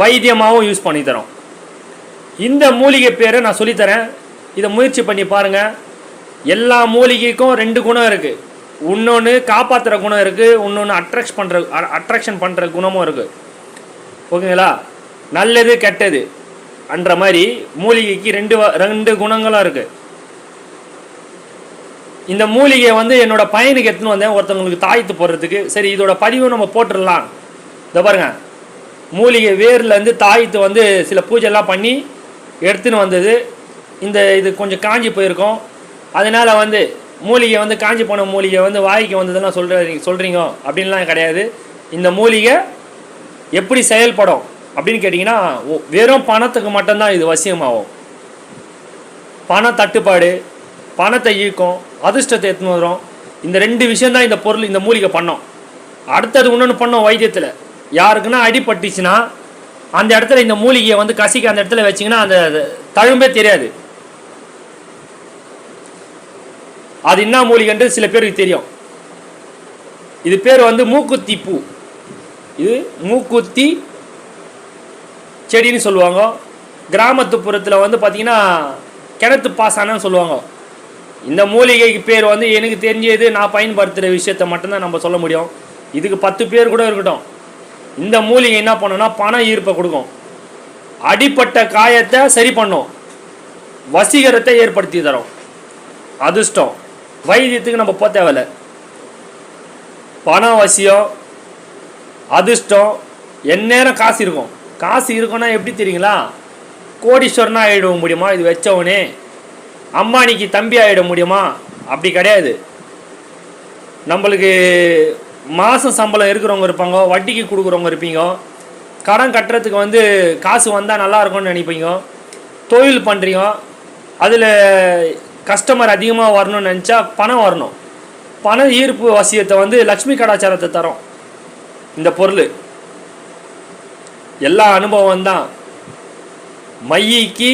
வைத்தியமாகவும் use பண்ணி தரோம். இந்த மூலிகை பேரை நான் சொல்லித்தரேன், இதை முயற்சி பண்ணி பாருங்கள். எல்லா மூலிகைக்கும் 2 குணம் இருக்குது. இன்னொன்று காப்பாற்றுற குணம் இருக்குது, இன்னொன்று அட்ராக்ஷன் பண்ணுற குணமும் இருக்குது. ஓகேங்களா? நல்லது கெட்டது அன்ற மாதிரி மூலிகைக்கு 2 குணங்களும் இருக்குது. இந்த மூலிகையை வந்து என்னோட பையனுக்கு எடுத்துன்னு வந்தேன், ஒருத்தவங்களுக்கு தாயத்து போடுறதுக்கு. சரி, இதோட பதிவு நம்ம போட்டுடலாம். இதை பாருங்க, மூலிகை வேர்லேருந்து தாயத்து வந்து சில பூஜைலாம் பண்ணி எடுத்துன்னு வந்தது. இது கொஞ்சம் காஞ்சி போயிருக்கோம். அதனால் வந்து மூலிகை வந்து காஞ்சி போன மூலிகை வந்து வாய்க்கு வந்ததெல்லாம் சொல்கிறீங்க அப்படின்லாம் கிடையாது. இந்த மூலிகை எப்படி செயல்படும் அப்படின்னு கேட்டிங்கன்னா, வெறும் பணத்துக்கு மட்டும்தான் இது வசியமாகும். பண தட்டுப்பாடு, பணத்தை ஈக்கும், அதிர்ஷ்டத்தை எடுத்துன்னு வரும். இந்த 2 விஷயந்தான் இந்த பொருள், இந்த மூலிகை பண்ணோம். அடுத்தது இன்னொன்று பண்ணோம் வைத்தியத்தில். யாருக்குன்னா அடிபட்டுச்சுன்னா அந்த இடத்துல இந்த மூலிகையை வந்து கசிக்க அந்த இடத்துல வச்சிங்கன்னா அந்த தழும்பே தெரியாது. அது என்ன மூலிகைன்றது சில பேருக்கு தெரியும். இது பேர் வந்து மூக்குத்தி பூ. இது மூக்குத்தி செடின்னு சொல்லுவாங்க. கிராமத்துப்புறத்தில் வந்து பார்த்திங்கன்னா கிணத்து பாசானன்னு சொல்லுவாங்க. இந்த மூலிகைக்கு பேர் வந்து எனக்கு தெரிஞ்சது, நான் பயன்படுத்துகிற விஷயத்தை மட்டும்தான் நம்ம சொல்ல முடியும். இதுக்கு 10 பேர் கூட இருக்கட்டும். இந்த மூலிகை என்ன பண்ணோன்னா பண ஈர்ப்பை கொடுக்கும், அடிப்பட்ட காயத்தை சரி பண்ணும், வசீகரத்தை ஏற்படுத்தி தரும், அதிர்ஷ்டம். வைத்தியத்துக்கு நம்ம போக தேவையில்லை. பணம் வசியம், அதிர்ஷ்டம், எந்நேரம் காசு இருக்கும். காசு இருக்குன்னா எப்படி தெரியுங்களா? கோடீஸ்வரனா ஆகிட முடியுமா இது வச்சவனே? அம்பானிக்கு தம்பி ஆகிட முடியுமா? அப்படி கிடையாது. நம்மளுக்கு மாதம் சம்பளம் இருக்கிறவங்க இருப்பாங்க, வட்டிக்கு கொடுக்குறவங்க இருப்பீங்க, கடன் கட்டுறதுக்கு வந்து காசு வந்தால் நல்லாயிருக்கும்னு நினைப்பீங்க, தொழில் பண்ணுறீங்க, அதில் கஸ்டமர் அதிகமாக வரணும்னு நினச்சா பணம் வரணும். பண ஈர்ப்பு வசியத்தை வந்து லக்ஷ்மி கடாச்சாரத்தை தரும் இந்த பொருள். எல்லா அனுபவம் தான். மையிக்கு